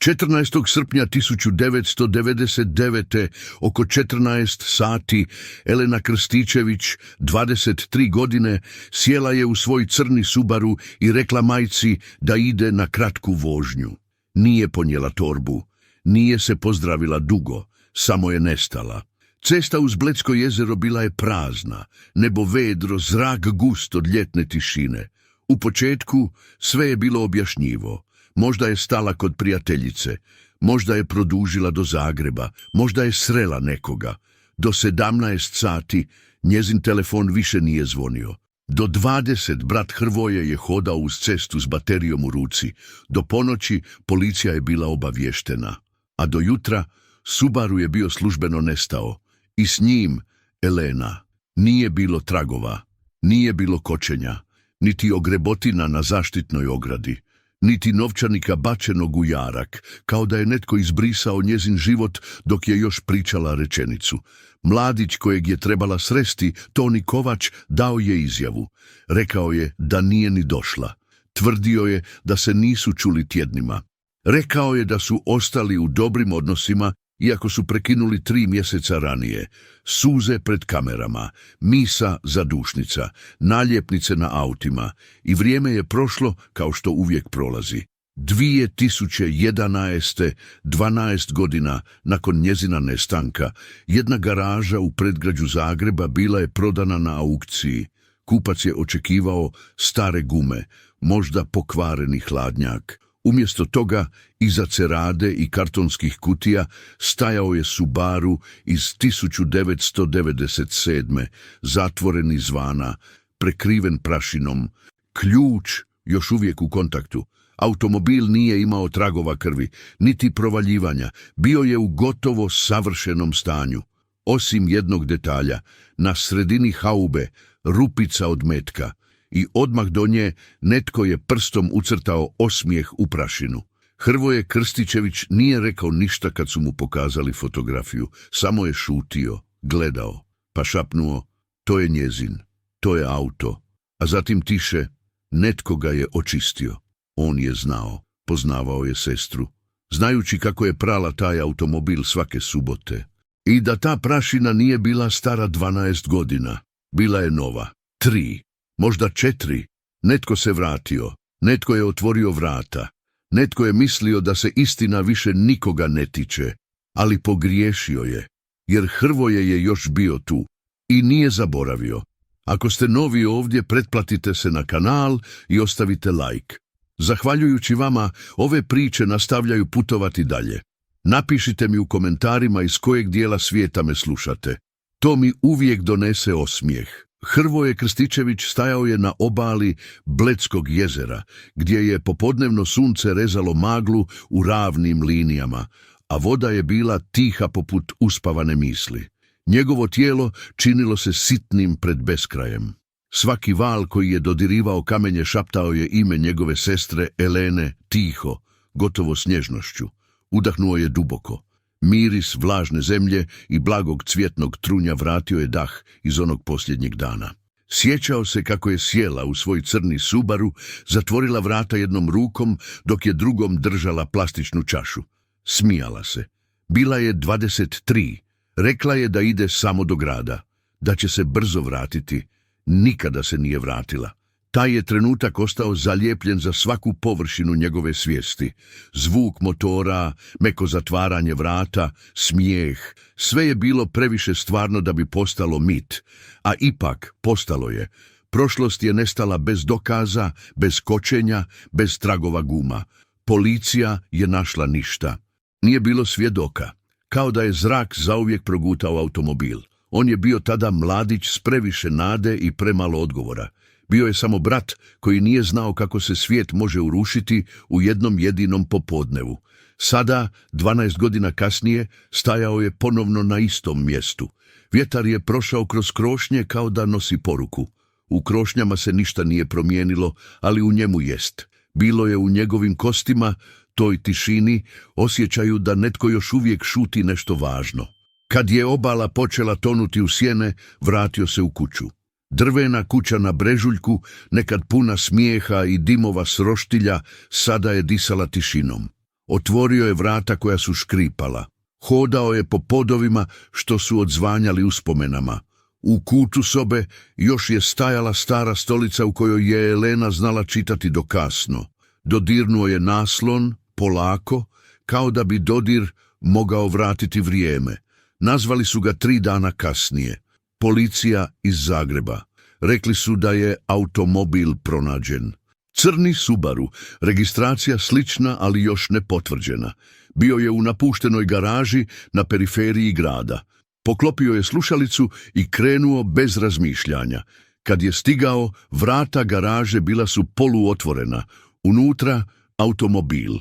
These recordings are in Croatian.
14. srpnja 1999. oko 14 sati Elena Krstičević, 23 godine, sjela je u svoj crni Subaru i rekla majci da ide na kratku vožnju. Nije ponijela torbu, nije se pozdravila dugo, samo je nestala. Cesta uz Bledsko jezero bila je prazna, nebo vedro, zrak gust od ljetne tišine. U početku sve je bilo objašnjivo. Možda je stala kod prijateljice, možda je produžila do Zagreba, možda je srela nekoga. Do 17 sati njezin telefon više nije zvonio. Do 20 brat Hrvoje je hodao uz cestu s baterijom u ruci. Do ponoći policija je bila obavještena, a do jutra Subaru je bio službeno nestao. I s njim Elena. Nije bilo tragova, nije bilo kočenja, niti ogrebotina na zaštitnoj ogradi, niti novčanika bačenog u jarak, kao da je netko izbrisao njezin život dok je još pričala rečenicu. Mladić kojeg je trebala sresti, Toni Kovač, dao je izjavu. Rekao je da nije ni došla. Tvrdio je da se nisu čuli tjednima. Rekao je da su ostali u dobrim odnosima, iako su prekinuli 3 mjeseca ranije. Suze pred kamerama, misa zadušnica, naljepnice na autima, i vrijeme je prošlo kao što uvijek prolazi. 2011. 12 godina nakon njezina nestanka, jedna garaža u predgrađu Zagreba bila je prodana na aukciji. Kupac je očekivao stare gume, možda pokvareni hladnjak. Umjesto toga, iza cerade i kartonskih kutija, stajao je Subaru iz 1997. zatvoren izvana, prekriven prašinom, ključ još uvijek u kontaktu. Automobil nije imao tragova krvi, niti provaljivanja, bio je u gotovo savršenom stanju. Osim jednog detalja, na sredini haube rupica od metka, i odmah do nje netko je prstom ucrtao osmijeh u prašinu. Hrvoje Krstičević nije rekao ništa kad su mu pokazali fotografiju, samo je šutio, gledao, pa šapnuo: to je njezin, to je auto, a zatim tiše: netko ga je očistio. On je znao, poznavao je sestru, znajući kako je prala taj automobil svake subote. I da ta prašina nije bila stara 12 godina, bila je nova, 3. Možda 4, netko se vratio, netko je otvorio vrata, netko je mislio da se istina više nikoga ne tiče, ali pogriješio je, jer Hrvoje je još bio tu i nije zaboravio. Ako ste novi ovdje, pretplatite se na kanal i ostavite like. Zahvaljujući vama, ove priče nastavljaju putovati dalje. Napišite mi u komentarima iz kojeg dijela svijeta me slušate. To mi uvijek donese osmijeh. Hrvoje Krstičević stajao je na obali Bledskog jezera, gdje je popodnevno sunce rezalo maglu u ravnim linijama, a voda je bila tiha poput uspavane misli. Njegovo tijelo činilo se sitnim pred beskrajem. Svaki val koji je dodirivao kamenje šaptao je ime njegove sestre Elene, tiho, gotovo s nježnošću. Udahnuo je duboko. Miris vlažne zemlje i blagog cvjetnog trunja vratio je dah iz onog posljednjeg dana. Sjećao se kako je sjela u svoj crni Subaru, zatvorila vrata jednom rukom dok je drugom držala plastičnu čašu. Smijala se. Bila je 23. Rekla je da ide samo do grada, da će se brzo vratiti. Nikada se nije vratila. Taj je trenutak ostao zalijepljen za svaku površinu njegove svijesti. Zvuk motora, meko zatvaranje vrata, smijeh, sve je bilo previše stvarno da bi postalo mit. A ipak postalo je. Prošlost je nestala bez dokaza, bez kočenja, bez tragova guma. Policija je našla ništa. Nije bilo svjedoka. Kao da je zrak zauvijek progutao automobil. On je bio tada mladić s previše nade i premalo odgovora. Bio je samo brat koji nije znao kako se svijet može urušiti u jednom jedinom popodnevu. Sada, 12 godina kasnije, stajao je ponovno na istom mjestu. Vjetar je prošao kroz krošnje kao da nosi poruku. U krošnjama se ništa nije promijenilo, ali u njemu jest. Bilo je u njegovim kostima, toj tišini, osjećaju da netko još uvijek šuti nešto važno. Kad je obala počela tonuti u sjene, vratio se u kuću. Drvena kuća na brežuljku, nekad puna smijeha i dimova s roštilja, sada je disala tišinom. Otvorio je vrata koja su škripala. Hodao je po podovima što su odzvanjali uspomenama. U kutu sobe još je stajala stara stolica u kojoj je Elena znala čitati do kasno. Dodirnuo je naslon, polako, kao da bi dodir mogao vratiti vrijeme. Nazvali su ga 3 dana kasnije. Policija iz Zagreba. Rekli su da je automobil pronađen. Crni Subaru, registracija slična, ali još ne potvrđena. Bio je u napuštenoj garaži na periferiji grada. Poklopio je slušalicu i krenuo bez razmišljanja. Kad je stigao, vrata garaže bila su poluotvorena. Unutra automobil,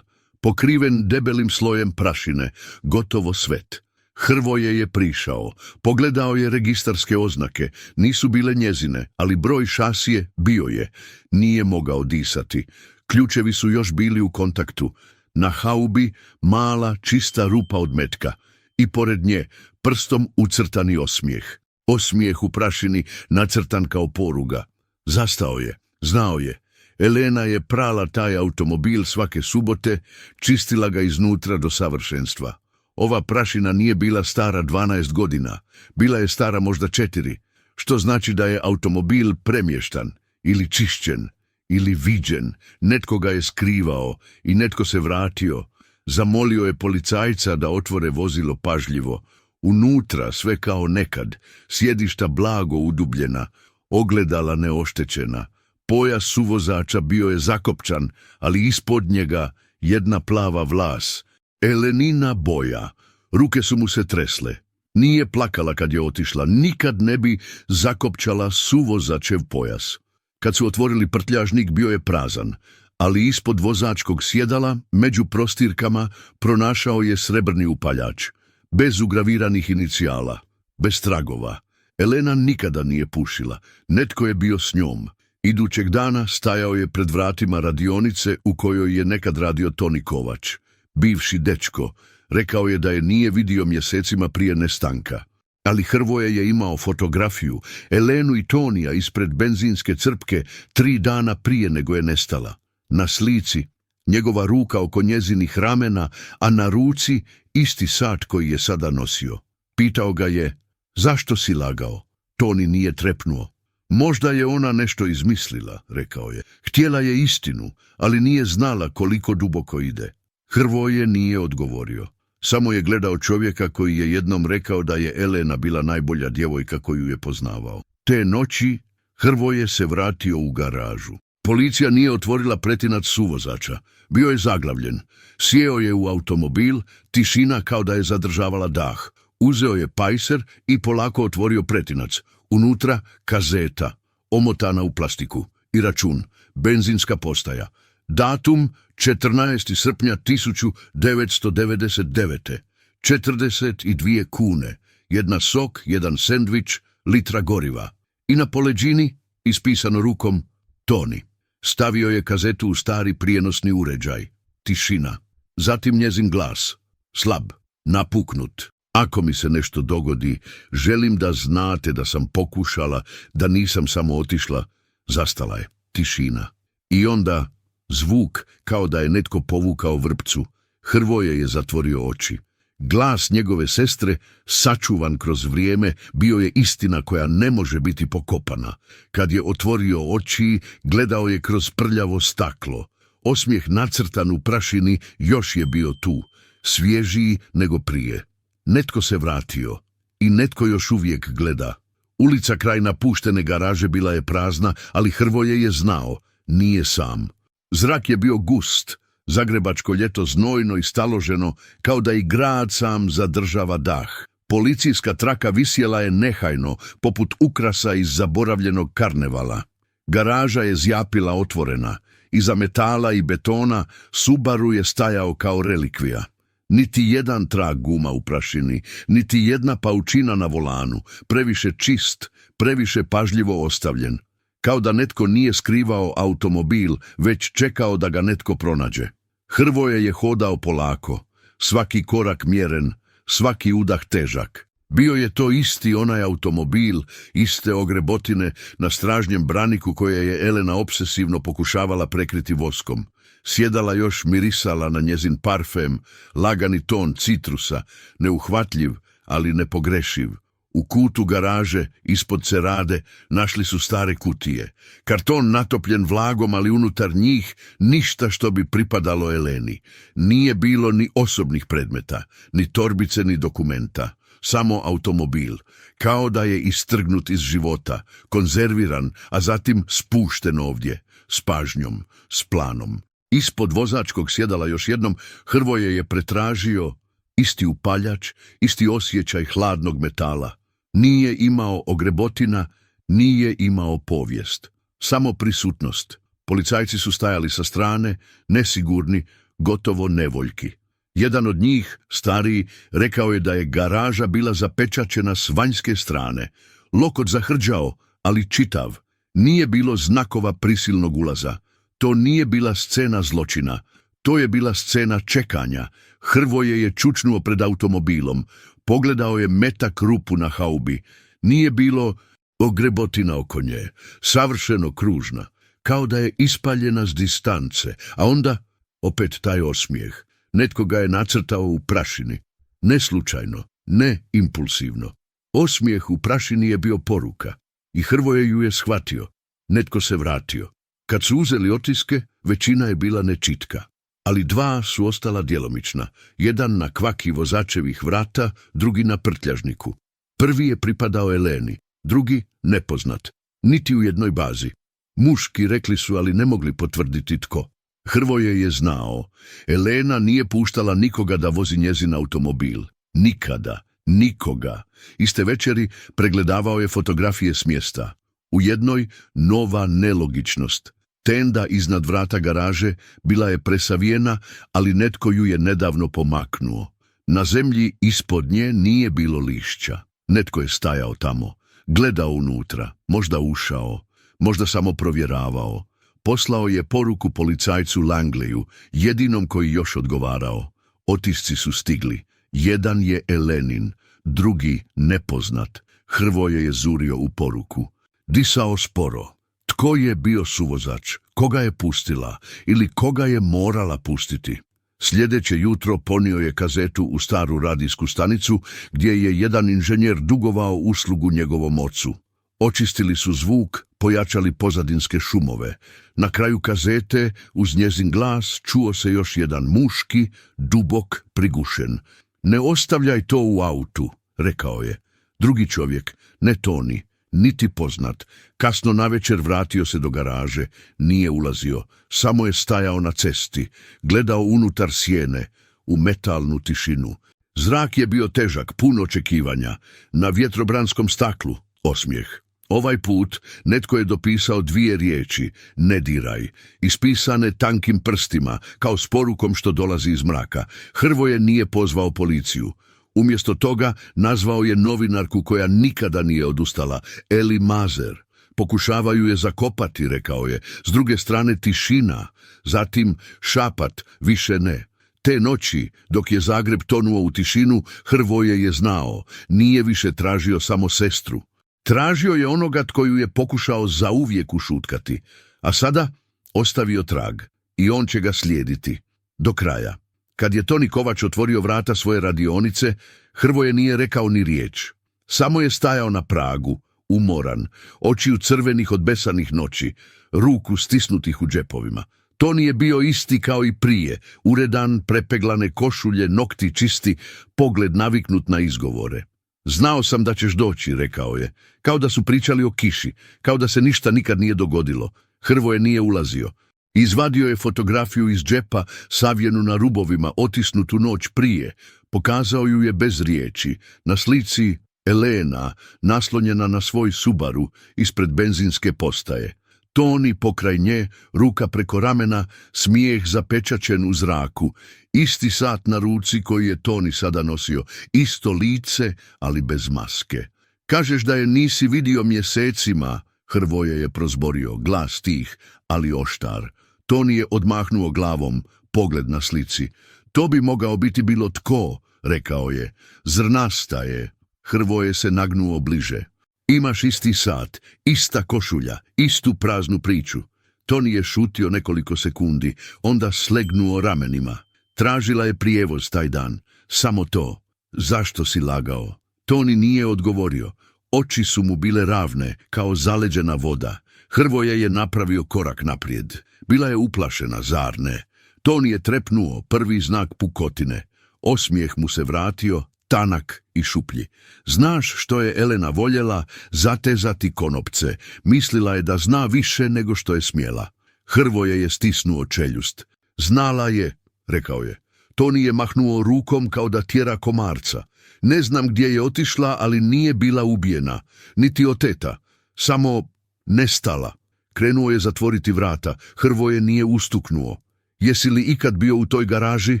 pokriven debelim slojem prašine, gotovo svet. Hrvoje je prišao, pogledao je registarske oznake, nisu bile njezine, ali broj šasije bio je. Nije mogao disati. Ključevi su još bili u kontaktu. Na haubi mala, čista rupa od metka. I pored nje prstom ucrtani osmijeh. Osmijeh u prašini nacrtan kao poruga. Zastao je, znao je. Elena je prala taj automobil svake subote, čistila ga iznutra do savršenstva. Ova prašina nije bila stara 12 godina, bila je stara možda 4, što znači da je automobil premještan, ili čišćen, ili viđen. Netko ga je skrivao i netko se vratio. Zamolio je policajca da otvore vozilo pažljivo. Unutra sve kao nekad, sjedišta blago udubljena, ogledala neoštećena. Pojas suvozača bio je zakopčan, ali ispod njega jedna plava vlas. Elenina boja. Ruke su mu se tresle. Nije plakala kad je otišla, nikad ne bi zakopčala suvozačev pojas. Kad su otvorili prtljažnik, bio je prazan, ali ispod vozačkog sjedala, među prostirkama, pronašao je srebrni upaljač. Bez ugraviranih inicijala, bez tragova. Elena nikada nije pušila, netko je bio s njom. Idućeg dana stajao je pred vratima radionice u kojoj je nekad radio Toni Kovač. Bivši dečko, rekao je da je nije vidio mjesecima prije nestanka. Ali Hrvoje je imao fotografiju, Elenu i Tonija ispred benzinske crpke 3 dana prije nego je nestala. Na slici njegova ruka oko njezinih ramena, a na ruci isti sat koji je sada nosio. Pitao ga je, zašto si lagao? Toni nije trepnuo. Možda je ona nešto izmislila, rekao je. Htjela je istinu, ali nije znala koliko duboko ide. Hrvoje nije odgovorio. Samo je gledao čovjeka koji je jednom rekao da je Elena bila najbolja djevojka koju je poznavao. Te noći Hrvoje se vratio u garažu. Policija nije otvorila pretinac suvozača. Bio je zaglavljen. Sjeo je u automobil, tišina kao da je zadržavala dah. Uzeo je pajser i polako otvorio pretinac. Unutra kazeta, omotana u plastiku, i račun, benzinska postaja. Datum 14. srpnja 1999. 42 kune, jedna sok, jedan sendvič, litra goriva. I na poleđini, ispisano rukom, Toni. Stavio je kazetu u stari prijenosni uređaj. Tišina. Zatim njezin glas. Slab, napuknut. Ako mi se nešto dogodi, želim da znate da sam pokušala, da nisam samo otišla. Zastala je. Tišina. I onda zvuk kao da je netko povukao vrpcu. Hrvoje je zatvorio oči. Glas njegove sestre, sačuvan kroz vrijeme, bio je istina koja ne može biti pokopana. Kad je otvorio oči, gledao je kroz prljavo staklo. Osmijeh nacrtan u prašini još je bio tu, svježiji nego prije. Netko se vratio i netko još uvijek gleda. Ulica kraj napuštene garaže bila je prazna, ali Hrvoje je znao, nije sam. Zrak je bio gust, zagrebačko ljeto znojno i staloženo, kao da i grad sam zadržava dah. Policijska traka visjela je nehajno, poput ukrasa iz zaboravljenog karnevala. Garaža je zjapila otvorena. Iza metala i betona Subaru je stajao kao relikvija. Niti jedan trag guma u prašini, niti jedna paučina na volanu, previše čist, previše pažljivo ostavljen. Kao da netko nije skrivao automobil, već čekao da ga netko pronađe. Hrvoje je hodao polako, svaki korak mjeren, svaki udah težak. Bio je to isti onaj automobil, iste ogrebotine na stražnjem braniku koje je Elena obsesivno pokušavala prekriti voskom. Sjedala još mirisala na njezin parfem, lagani ton citrusa, neuhvatljiv, ali nepogrešiv. U kutu garaže, ispod cerade, našli su stare kutije. Karton natopljen vlagom, ali unutar njih ništa što bi pripadalo Eleni. Nije bilo ni osobnih predmeta, ni torbice, ni dokumenta. Samo automobil, kao da je istrgnut iz života, konzerviran, a zatim spušten ovdje, s pažnjom, s planom. Ispod vozačkog sjedala još jednom, Hrvoje je pretražio isti upaljač, isti osjećaj hladnog metala. Nije imao ogrebotina, nije imao povijest. Samo prisutnost. Policajci su stajali sa strane, nesigurni, gotovo nevoljki. Jedan od njih, stariji, rekao je da je garaža bila zapečaćena s vanjske strane. Lokot zahrđao, ali čitav. Nije bilo znakova prisilnog ulaza. To nije bila scena zločina. To je bila scena čekanja. Hrvoje je čučnuo pred automobilom. Pogledao je metak rupu na haubi. Nije bilo ogrebotina oko nje, savršeno kružna, kao da je ispaljena s distance, a onda opet taj osmijeh. Netko ga je nacrtao u prašini. Ne slučajno, ne impulsivno. Osmijeh u prašini je bio poruka i Hrvoje ju je shvatio. Netko se vratio. Kad su uzeli otiske, većina je bila nečitka. Ali dva su ostala djelomična, jedan na kvaki vozačevih vrata, drugi na prtljažniku. Prvi je pripadao Eleni, drugi nepoznat, niti u jednoj bazi. Muški, rekli su, ali ne mogli potvrditi tko. Hrvoje je znao, Elena nije puštala nikoga da vozi njezin automobil. Nikada, nikoga. Iste večeri pregledavao je fotografije s mjesta. U jednoj nova nelogičnost. Tenda iznad vrata garaže bila je presavijena, ali netko ju je nedavno pomaknuo. Na zemlji ispod nje nije bilo lišća. Netko je stajao tamo, gledao unutra, možda ušao, možda samo provjeravao. Poslao je poruku policajcu Langleyu, jedinom koji još odgovarao. Otisci su stigli. Jedan je Elenin, drugi nepoznat. Hrvoje je zurio u poruku. Disao sporo. Tko je bio suvozač? Koga je pustila? Ili koga je morala pustiti? Sljedeće jutro ponio je kazetu u staru radijsku stanicu gdje je jedan inženjer dugovao uslugu njegovom ocu. Očistili su zvuk, pojačali pozadinske šumove. Na kraju kazete, uz njezin glas, čuo se još jedan muški, dubok, prigušen. Ne ostavljaj to u autu, rekao je. Drugi čovjek, ne Toni, niti poznat, kasno navečer vratio se do garaže, nije ulazio, samo je stajao na cesti, gledao unutar sjene, u metalnu tišinu. Zrak je bio težak, pun očekivanja, na vjetrobranskom staklu, osmijeh. Ovaj put netko je dopisao dvije riječi, ne diraj, ispisane tankim prstima, kao s porukom što dolazi iz mraka. Hrvoje nije pozvao policiju. Umjesto toga nazvao je novinarku koja nikada nije odustala, Eli Mazer. Pokušavaju je zakopati, rekao je. S druge strane tišina, zatim šapat, više ne. Te noći, dok je Zagreb tonuo u tišinu, Hrvoje je znao, nije više tražio samo sestru. Tražio je onoga tko ju je pokušao zauvijek ušutkati, a sada ostavio trag i on će ga slijediti do kraja. Kad je Toni Kovač otvorio vrata svoje radionice, Hrvoje nije rekao ni riječ. Samo je stajao na pragu, umoran, očiju crvenih od besanih noći, ruku stisnutih u džepovima. Toni je bio isti kao i prije, uredan, prepeglane košulje, nokti čisti, pogled naviknut na izgovore. Znao sam da ćeš doći, rekao je, kao da su pričali o kiši, kao da se ništa nikad nije dogodilo. Hrvoje nije ulazio. Izvadio je fotografiju iz džepa, savijenu na rubovima, otisnutu noć prije. Pokazao ju je bez riječi. Na slici Elena, naslonjena na svoj Subaru, ispred benzinske postaje. Toni pokraj nje, ruka preko ramena, smijeh zapečaćen u zraku. Isti sat na ruci koji je Toni sada nosio. Isto lice, ali bez maske. Kažeš da je nisi vidio mjesecima, Hrvoje je prozborio, glas tih, ali oštar. Toni je odmahnuo glavom, pogled na slici. To bi mogao biti bilo tko, rekao je. Zrnasta je. Hrvoje se nagnuo bliže. Imaš isti sat, ista košulja, istu praznu priču. Toni je šutio nekoliko sekundi, onda slegnuo ramenima. Tražila je prijevoz taj dan. Samo to. Zašto si lagao? Toni nije odgovorio. Oči su mu bile ravne, kao zaleđena voda. Hrvoje je napravio korak naprijed. Bila je uplašena, zar ne? Toni je trepnuo, prvi znak pukotine. Osmijeh mu se vratio, tanak i šuplji. Znaš što je Elena voljela? Zatezati konopce. Mislila je da zna više nego što je smjela. Hrvoje je stisnuo čeljust. Znala je, rekao je. Toni je mahnuo rukom kao da tjera komarca. Ne znam gdje je otišla, ali nije bila ubijena. Niti oteta. Samo nestala. Krenuo je zatvoriti vrata. Hrvoje nije ustuknuo. Jesi li ikad bio u toj garaži?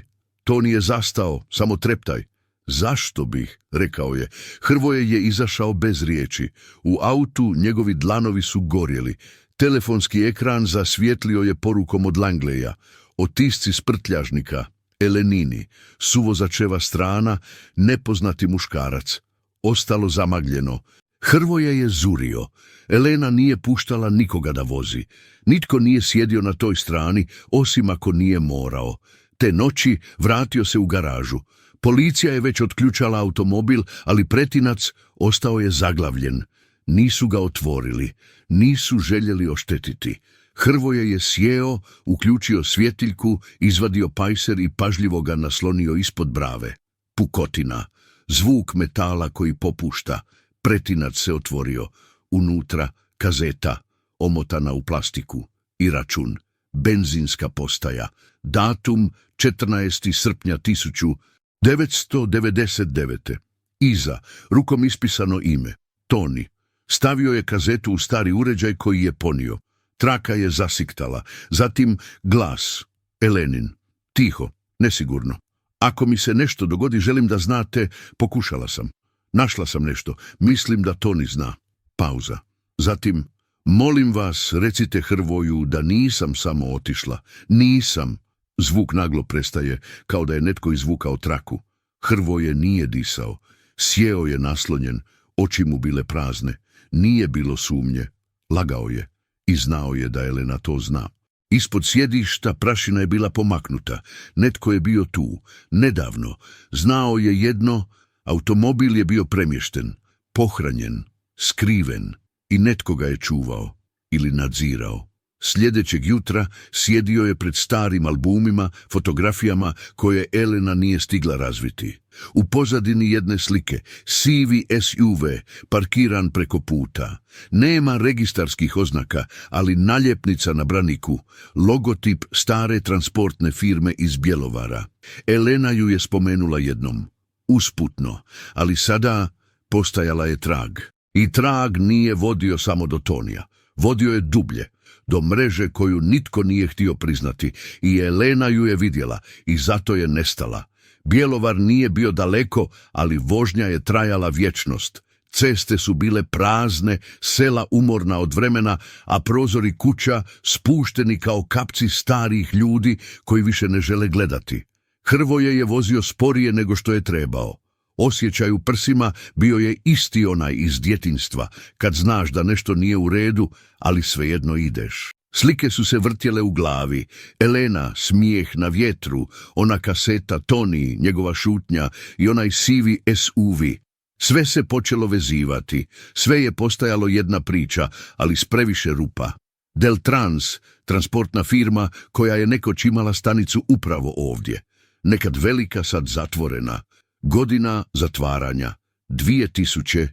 Toni je zastao, samo treptaj. Zašto bih, rekao je. Hrvoje je izašao bez riječi. U autu njegovi dlanovi su gorjeli. Telefonski ekran zasvijetlio je porukom od Langleja. Otisci sprtljažnika, Elenini, suvozačeva strana, nepoznati muškarac. Ostalo zamagljeno. Hrvoje je zurio. Elena nije puštala nikoga da vozi. Nitko nije sjedio na toj strani, osim ako nije morao. Te noći vratio se u garažu. Policija je već otključala automobil, ali pretinac ostao je zaglavljen. Nisu ga otvorili. Nisu željeli oštetiti. Hrvoje je sjeo, uključio svjetiljku, izvadio pajser i pažljivo ga naslonio ispod brave. Pukotina. Zvuk metala koji popušta. Pretinac se otvorio. Unutra kazeta, omotana u plastiku. I račun. Benzinska postaja. Datum 14. srpnja 1999. Iza, rukom ispisano ime. Toni. Stavio je kazetu u stari uređaj koji je ponio. Traka je zasiktala. Zatim glas. Elenin. Tiho, nesigurno. Ako mi se nešto dogodi, želim da znate, pokušala sam. Našla sam nešto. Mislim da Toni zna. Pauza. Zatim, molim vas, recite Hrvoju da nisam samo otišla. Nisam. Zvuk naglo prestaje, kao da je netko izvukao traku. Hrvoje nije disao. Sjeo je naslonjen. Oči mu bile prazne. Nije bilo sumnje. Lagao je. I znao je da Elena to zna. Ispod sjedišta prašina je bila pomaknuta. Netko je bio tu. Nedavno. Znao je jedno. Automobil je bio premješten. Pohranjen. Skriven. I netko ga je čuvao. Ili nadzirao. Sljedećeg jutra sjedio je pred starim albumima, fotografijama koje Elena nije stigla razviti. U pozadini jedne slike, sivi SUV, parkiran preko puta. Nema registarskih oznaka, ali naljepnica na braniku, logotip stare transportne firme iz Bjelovara. Elena ju je spomenula jednom. Usputno, ali sada postajala je trag. I trag nije vodio samo do Tonija. Vodio je dublje. Do mreže koju nitko nije htio priznati i Elena ju je vidjela i zato je nestala. Bjelovar nije bio daleko, ali vožnja je trajala vječnost. Ceste su bile prazne, sela umorna od vremena, a prozori kuća spušteni kao kapci starih ljudi koji više ne žele gledati. Hrvoje je vozio sporije nego što je trebao. Osjećaj u prsima bio je isti onaj iz djetinjstva, kad znaš da nešto nije u redu, ali svejedno ideš. Slike su se vrtjele u glavi. Elena, smijeh na vjetru, ona kaseta Toni, njegova šutnja i onaj sivi SUV. Sve se počelo vezivati. Sve je postajalo jedna priča, ali s previše rupa. Deltrans, transportna firma koja je nekoć imala stanicu upravo ovdje. Nekad velika, sad zatvorena. Godina zatvaranja, 2003.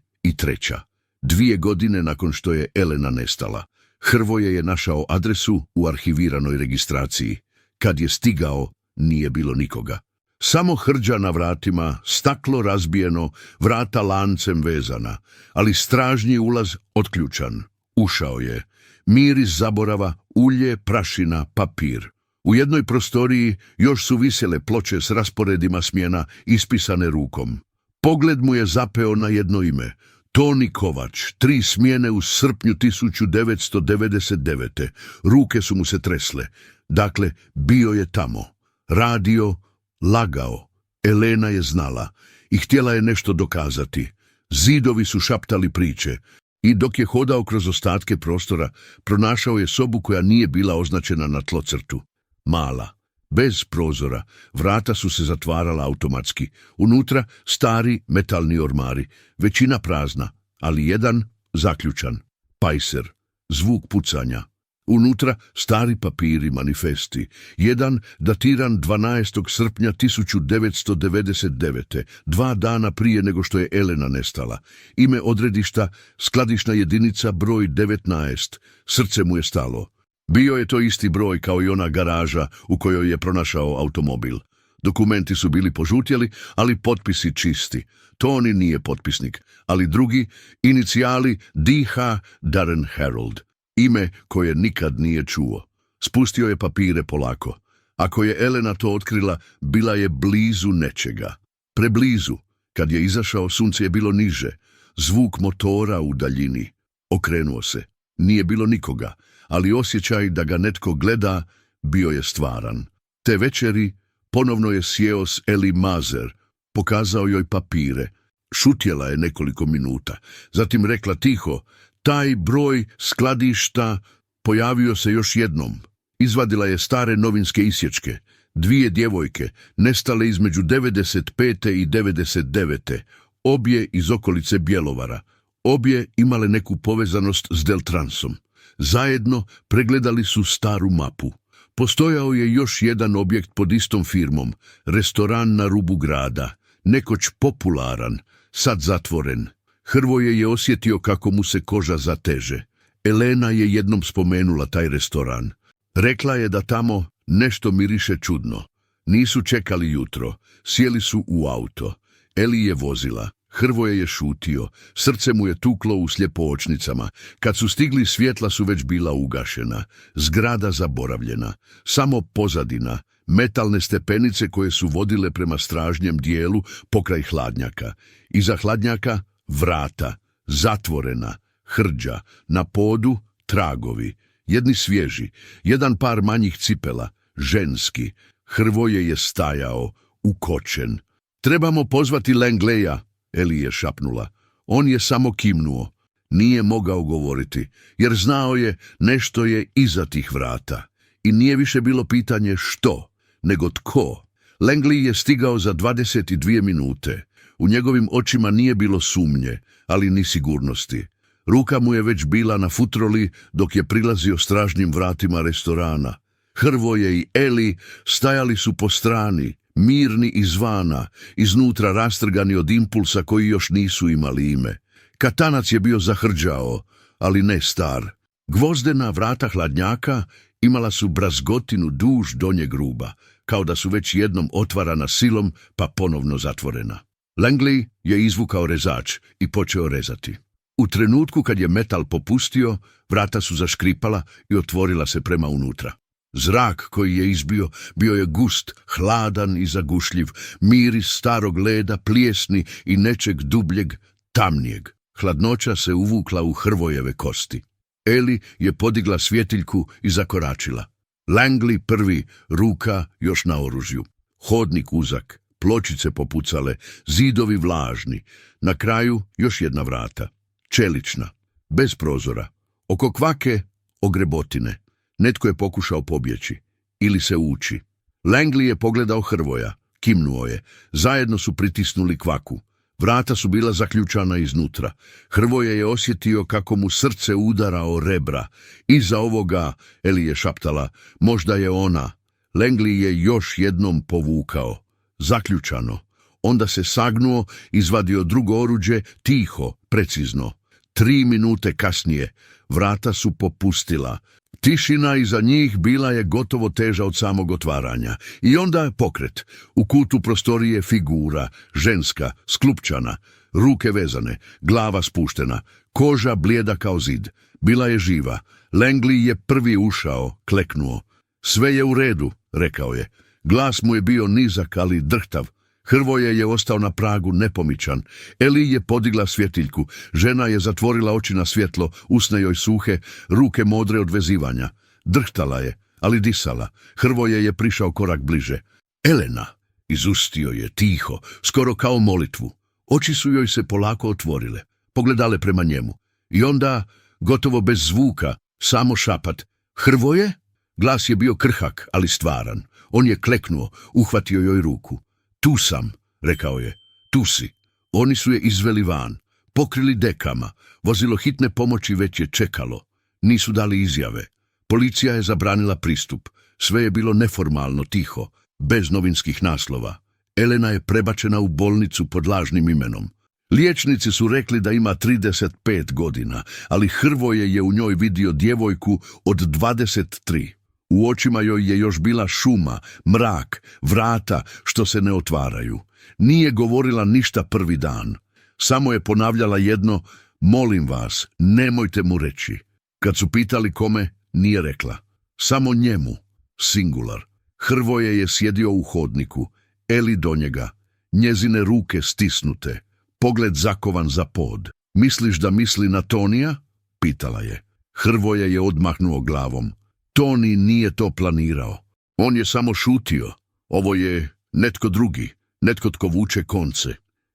2 godine nakon što je Elena nestala. Hrvoje je našao adresu u arhiviranoj registraciji. Kad je stigao, nije bilo nikoga. Samo hrđa na vratima, staklo razbijeno, vrata lancem vezana, ali stražnji ulaz otključan. Ušao je. Miris zaborava, ulje, prašina, papir. U jednoj prostoriji još su visjele ploče s rasporedima smjena ispisane rukom. Pogled mu je zapeo na jedno ime. Toni Kovač, 3 smjene u srpnju 1999. Ruke su mu se tresle. Dakle, bio je tamo. Radio, lagao. Elena je znala i htjela je nešto dokazati. Zidovi su šaptali priče. I dok je hodao kroz ostatke prostora, pronašao je sobu koja nije bila označena na tlocrtu. Mala, bez prozora, vrata su se zatvarala automatski. Unutra stari metalni ormari, većina prazna, ali jedan zaključan. Pajser, zvuk pucanja. Unutra stari papiri, manifesti. Jedan datiran 12. srpnja 1999. 2 dana prije nego što je Elena nestala. Ime odredišta, skladišna jedinica broj 19. Srce mu je stalo. Bio je to isti broj kao i ona garaža u kojoj je pronašao automobil. Dokumenti su bili požutjeli, ali potpisi čisti. Tony nije potpisnik, ali drugi, inicijali D.H. Darren Harold. Ime koje nikad nije čuo. Spustio je papire polako. Ako je Elena to otkrila, bila je blizu nečega. Preblizu. Kad je izašao, sunce je bilo niže. Zvuk motora u daljini. Okrenuo se. Nije bilo nikoga, ali osjećaj da ga netko gleda bio je stvaran. Te večeri ponovno je sjeo s Eli Mazer. Pokazao joj papire. Šutjela je nekoliko minuta. Zatim rekla tiho: taj broj skladišta pojavio se još jednom. Izvadila je stare novinske isječke. 2 djevojke, nestale između 95. i 99. Obje iz okolice Bjelovara. Obje imale neku povezanost s Deltransom. Zajedno pregledali su staru mapu. Postojao je još jedan objekt pod istom firmom, restoran na rubu grada, nekoć popularan, sad zatvoren. Hrvoje je osjetio kako mu se koža zateže. Elena je jednom spomenula taj restoran. Rekla je da tamo nešto miriše čudno. Nisu čekali jutro, sjeli su u auto. Eli je vozila. Hrvoje je šutio, srce mu je tuklo u sljepoočnicama. Kad su stigli, svjetla su već bila ugašena. Zgrada zaboravljena. Samo pozadina, metalne stepenice koje su vodile prema stražnjem dijelu pokraj hladnjaka. Iza hladnjaka vrata, zatvorena, hrđa, na podu tragovi, jedni svježi, jedan par manjih cipela, ženski. Hrvoje je stajao, ukočen. Trebamo pozvati Langleya, Eli je šapnula. On je samo kimnuo. Nije mogao govoriti, jer znao je nešto je iza tih vrata. I nije više bilo pitanje što, nego tko. Langley je stigao za 22 minute. U njegovim očima nije bilo sumnje, ali ni sigurnosti. Ruka mu je već bila na futroli dok je prilazio stražnjim vratima restorana. Hrvoje i Eli stajali su po strani, mirni izvana, iznutra rastrgani od impulsa koji još nisu imali ime. Katanac je bio zahrđao, ali ne star. Gvozdena vrata hladnjaka imala su brazgotinu duž donjeg ruba, kao da su već jednom otvarana silom pa ponovno zatvorena. Langley je izvukao rezač i počeo rezati. U trenutku kad je metal popustio, vrata su zaškripala i otvorila se prema unutra. Zrak koji je izbio bio je gust, hladan i zagušljiv, miris starog leda, plijesni i nečeg dubljeg, tamnijeg. Hladnoća se uvukla u Hrvojeve kosti. Eli je podigla svjetiljku i zakoračila. Langley prvi, ruka još na oružju. Hodnik uzak, pločice popucale, zidovi vlažni. Na kraju još jedna vrata. Čelična, bez prozora. Oko kvake ogrebotine. Netko je pokušao pobjeći. Ili se ući. Langley je pogledao Hrvoja. Kimnuo je. Zajedno su pritisnuli kvaku. Vrata su bila zaključana iznutra. Hrvoje je osjetio kako mu srce udara o rebra. Iza ovoga, Eli je šaptala, možda je ona. Langley je još jednom povukao. Zaključano. Onda se sagnuo, izvadio drugo oruđe, tiho, precizno. 3 minute kasnije vrata su popustila. Tišina iza njih bila je gotovo teža od samog otvaranja. I onda pokret. U kutu prostorije figura, ženska, sklupčana, ruke vezane, glava spuštena, koža blijeda kao zid. Bila je živa. Langley je prvi ušao, kleknuo. Sve je u redu, rekao je. Glas mu je bio nizak, ali drhtav. Hrvoje je ostao na pragu nepomičan. Eli je podigla svjetiljku. Žena je zatvorila oči na svjetlo, usne joj suhe, ruke modre od vezivanja. Drhtala je, ali disala. Hrvoje je prišao korak bliže. Elena, izustio je tiho, skoro kao molitvu. Oči su joj se polako otvorile. Pogledale prema njemu. I onda, gotovo bez zvuka, samo šapat. Hrvoje? Glas je bio krhak, ali stvaran. On je kleknuo, uhvatio joj ruku. Tu sam, rekao je. Tu si. Oni su je izveli van. Pokrili dekama. Vozilo hitne pomoći već je čekalo. Nisu dali izjave. Policija je zabranila pristup. Sve je bilo neformalno, tiho, bez novinskih naslova. Elena je prebačena u bolnicu pod lažnim imenom. Liječnici su rekli da ima 35 godina, ali Hrvoje je u njoj vidio djevojku od 23. U očima joj je još bila šuma, mrak, vrata što se ne otvaraju. Nije govorila ništa prvi dan. Samo je ponavljala jedno, molim vas, nemojte mu reći. Kad su pitali kome, nije rekla. Samo njemu, singular. Hrvoje je sjedio u hodniku, Eli do njega, njezine ruke stisnute, pogled zakovan za pod. Misliš da misli na Tonija? Pitala je. Hrvoje je odmahnuo glavom. Toni nije to planirao. On je samo šutio. Ovo je netko drugi, netko tko vuče konce.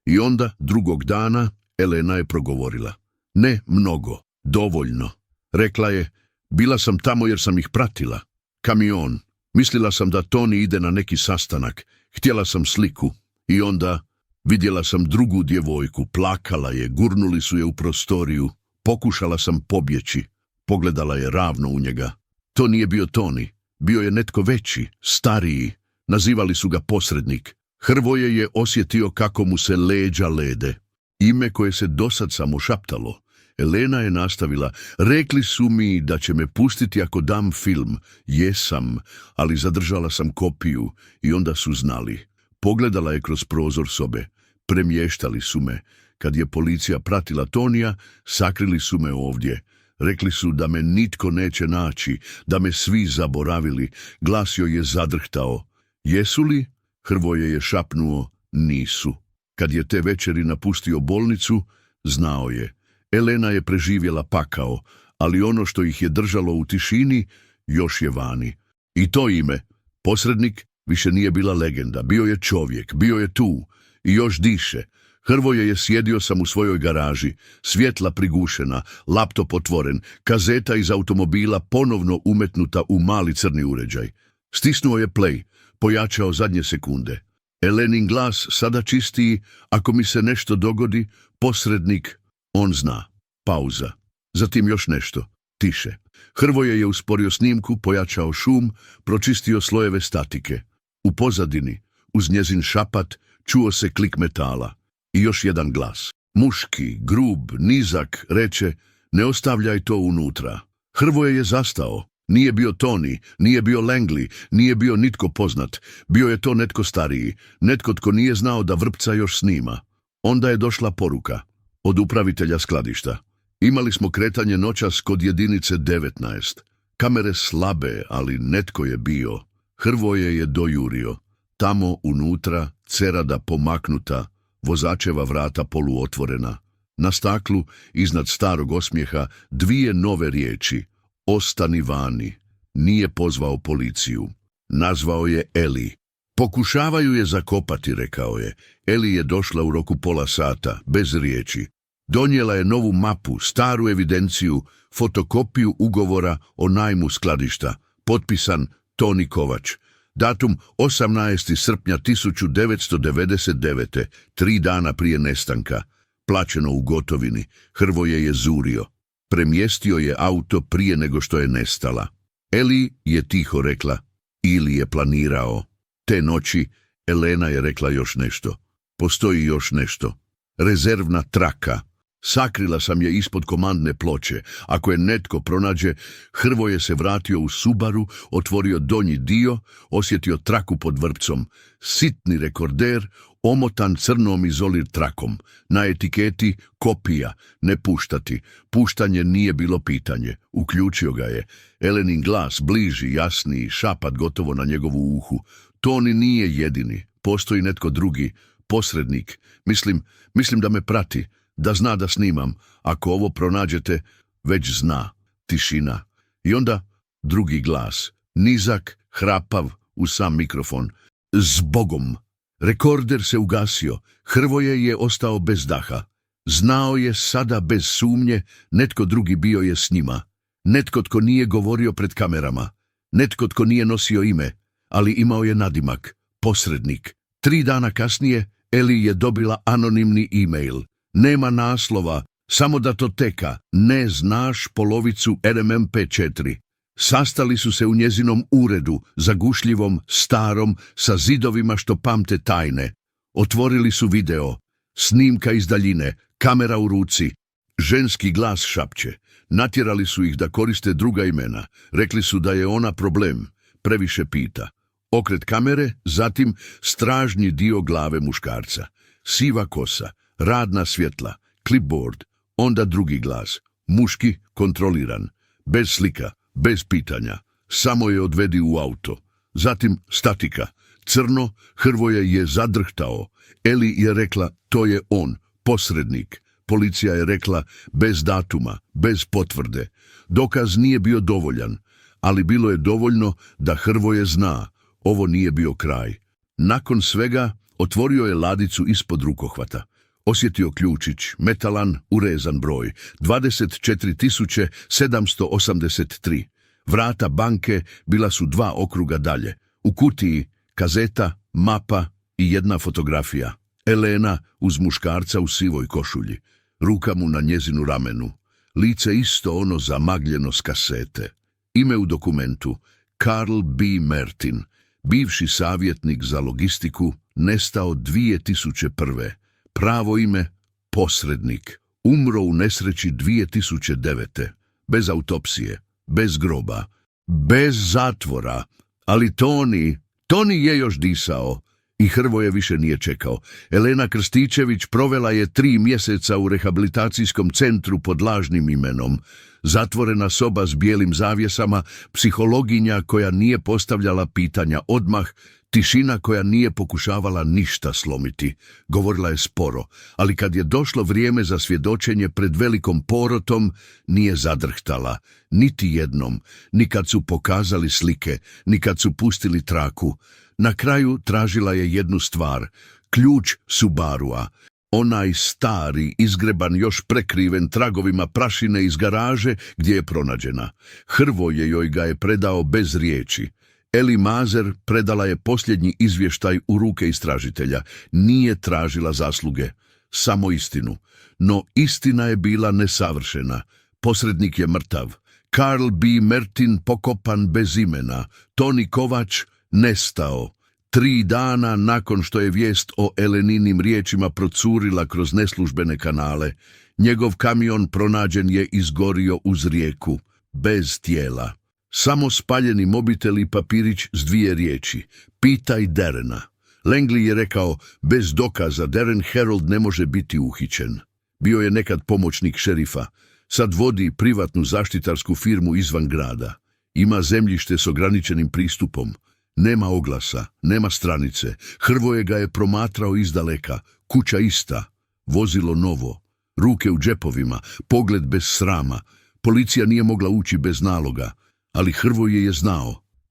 I onda, drugog dana, Elena je progovorila. Ne mnogo, dovoljno. Rekla je, bila sam tamo jer sam ih pratila. Kamion. Mislila sam da Toni ide na neki sastanak. Htjela sam sliku. I onda vidjela sam drugu djevojku. Plakala je, gurnuli su je u prostoriju. Pokušala sam pobjeći. Pogledala je ravno u njega. To nije bio Toni. Bio je netko veći, stariji. Nazivali su ga posrednik. Hrvoje je osjetio kako mu se leđa lede. Ime koje se dosad samo šaptalo. Elena je nastavila. Rekli su mi da će me pustiti ako dam film. Jesam, ali zadržala sam kopiju i onda su znali. Pogledala je kroz prozor sobe. Premještali su me. Kad je policija pratila Tonija, sakrili su me ovdje. Rekli su da me nitko neće naći, da me svi zaboravili. Glas joj je zadrhtao. Jesu li? Hrvoje je šapnuo. Nisu. Kad je te večeri napustio bolnicu, znao je. Elena je preživjela pakao, ali ono što ih je držalo u tišini, još je vani. I to ime, posrednik, više nije bila legenda. Bio je čovjek, bio je tu i još diše. Hrvoje je sjedio sam u svojoj garaži, svjetla prigušena, laptop otvoren, kazeta iz automobila ponovno umetnuta u mali crni uređaj. Stisnuo je play, pojačao zadnje sekunde. Elenin glas, sada čistiji, ako mi se nešto dogodi, posrednik, on zna. Pauza. Zatim još nešto. Tiše. Hrvoje je usporio snimku, pojačao šum, pročistio slojeve statike. U pozadini, uz njezin šapat, čuo se klik metala. I još jedan glas. Muški, grub, nizak, reče, ne ostavljaj to unutra. Hrvoje je zastao. Nije bio Toni, nije bio Langley, nije bio nitko poznat. Bio je to netko stariji, netko tko nije znao da vrpca još snima. Onda je došla poruka. Od upravitelja skladišta. Imali smo kretanje noćas kod jedinice 19. Kamere slabe, ali netko je bio. Hrvoje je dojurio. Tamo unutra, cerada pomaknuta, vozačeva vrata poluotvorena. Na staklu, iznad starog osmijeha, dvije nove riječi. Ostani vani. Nije pozvao policiju. Nazvao je Eli. Pokušavaju je zakopati, rekao je. Eli je došla u roku pola sata, bez riječi. Donijela je novu mapu, staru evidenciju, fotokopiju ugovora o najmu skladišta, potpisan Toni Kovač. Datum 18. srpnja 1999. 3 dana prije nestanka. Plaćeno u gotovini. Hrvoje je zurio. Premjestio je auto prije nego što je nestala. Eli je tiho rekla, ili je planirao. Te noći Elena je rekla još nešto. Postoji još nešto. Rezervna traka. Sakrila sam je ispod komandne ploče. Ako je netko pronađe, Hrvoje se vratio u Subaru, otvorio donji dio, osjetio traku pod vrpcom. Sitni rekorder, omotan crnom izolir trakom. Na etiketi kopija, ne puštati. Puštanje nije bilo pitanje. Uključio ga je. Elenin glas, bliži, jasniji, šapat gotovo na njegovu uhu. Toni nije jedini. Postoji netko drugi. Posrednik. Mislim da me prati. Da zna da snimam. Ako ovo pronađete, već zna. Tišina. I onda drugi glas. Nizak, hrapav, u sam mikrofon. Zbogom. Rekorder se ugasio. Hrvoje je ostao bez daha. Znao je sada bez sumnje, netko drugi bio je s njima. Netko tko nije govorio pred kamerama. Netko tko nije nosio ime, ali imao je nadimak, posrednik. 3 dana kasnije Eli je dobila anonimni e-mail. Nema naslova, samo datoteka, ne znaš polovicu RMMP4. Sastali su se u njezinom uredu, zagušljivom, starom, sa zidovima što pamte tajne. Otvorili su video, snimka iz daljine, kamera u ruci. Ženski glas šapće. Natjerali su ih da koriste druga imena. Rekli su da je ona problem, previše pita. Okret kamere, zatim stražnji dio glave muškarca. Siva kosa, radna svjetla, clipboard, onda drugi glas. Muški, kontroliran, bez slika, bez pitanja. Samo je odvedi u auto. Zatim statika. Crno, Hrvoje je zadrhtao. Eli je rekla, to je on, posrednik. Policija je rekla, bez datuma, bez potvrde. Dokaz nije bio dovoljan, ali bilo je dovoljno da Hrvoje zna. Ovo nije bio kraj. Nakon svega, otvorio je ladicu ispod rukohvata. Osjetio ključić, metalan, urezan broj, 24.783. Vrata banke bila su 2 okruga dalje. U kutiji kazeta, mapa i jedna fotografija. Elena uz muškarca u sivoj košulji. Ruka mu na njezinu ramenu. Lice isto ono zamagljeno s kasete. Ime u dokumentu, Karl B. Mertin, bivši savjetnik za logistiku, nestao 2001. Pravo ime, posrednik. Umro u nesreći 2009. Bez autopsije, bez groba, bez zatvora. Ali Toni je još disao. I Hrvoje više nije čekao. Elena Krstičević provela je 3 mjeseca u rehabilitacijskom centru pod lažnim imenom. Zatvorena soba s bijelim zavjesama, psihologinja koja nije postavljala pitanja odmah, tišina koja nije pokušavala ništa slomiti. Govorila je sporo, ali kad je došlo vrijeme za svjedočenje pred velikom porotom, nije zadrhtala. Niti jednom, ni kad su pokazali slike, ni kad su pustili traku. Na kraju tražila je jednu stvar, ključ Subarua, onaj stari, izgreban, još prekriven tragovima prašine iz garaže gdje je pronađena. Hrvoje joj ga je predao bez riječi. Eli Mazer predala je posljednji izvještaj u ruke istražitelja. Nije tražila zasluge, samo istinu. No istina je bila nesavršena. Posrednik je mrtav. Karl B. Mertin pokopan bez imena. Toni Kovač nestao. 3 dana nakon što je vijest o Eleninim riječima procurila kroz neslužbene kanale, njegov kamion pronađen je izgorio uz rijeku, bez tijela. Samo spaljeni mobitel i papirić s 2 riječi. Pitaj Darrena. Langley je rekao, bez dokaza Darren Harold ne može biti uhićen. Bio je nekad pomoćnik šerifa. Sad vodi privatnu zaštitarsku firmu izvan grada. Ima zemljište s ograničenim pristupom. Nema oglasa, nema stranice. Hrvoje ga je promatrao izdaleka. Kuća ista, vozilo novo, ruke u džepovima, pogled bez srama. Policija nije mogla ući bez naloga, ali Hrvoje je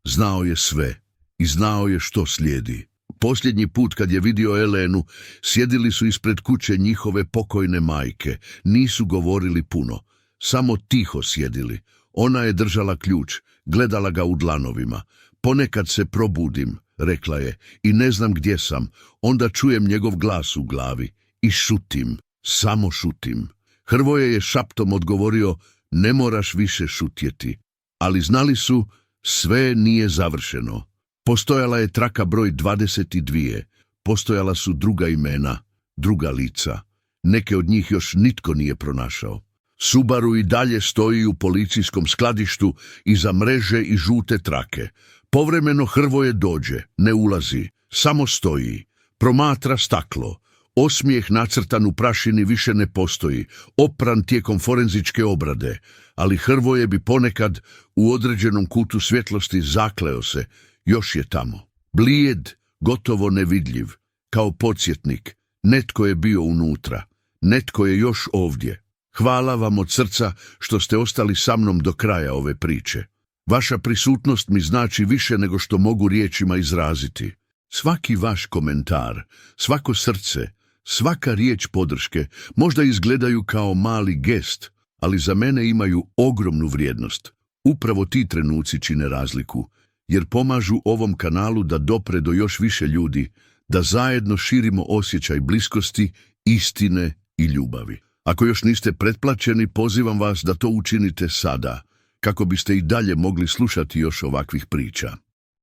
znao je sve i znao je što slijedi. Posljednji put kad je vidio Elenu, sjedili su ispred kuće njihove pokojne majke. Nisu govorili puno, samo tiho sjedili. Ona je držala ključ, gledala ga u dlanovima. Ponekad se probudim, rekla je, i ne znam gdje sam. Onda čujem njegov glas u glavi i šutim, samo šutim. Hrvoje je šaptom odgovorio, ne moraš više šutjeti. Ali znali su, sve nije završeno. Postojala je traka broj 22. Postojala su druga imena, druga lica. Neke od njih još nitko nije pronašao. Subaru i dalje stoji u policijskom skladištu iza mreže i žute trake. Povremeno Hrvoje dođe, ne ulazi, samo stoji. Promatra staklo. Osmijeh nacrtan u prašini više ne postoji, opran tijekom forenzičke obrade, ali Hrvoje bi ponekad u određenom kutu svjetlosti zakleo se, još je tamo. Blijed, gotovo nevidljiv, kao podsjetnik, netko je bio unutra, netko je još ovdje. Hvala vam od srca što ste ostali sa mnom do kraja ove priče. Vaša prisutnost mi znači više nego što mogu riječima izraziti. Svaki vaš komentar, svako srce, Svaka riječ podrške možda izgledaju kao mali gest, ali za mene imaju ogromnu vrijednost. Upravo ti trenuci čine razliku, jer pomažu ovom kanalu da dopre do još više ljudi, da zajedno širimo osjećaj bliskosti, istine i ljubavi. Ako još niste pretplaćeni, pozivam vas da to učinite sada, kako biste i dalje mogli slušati još ovakvih priča.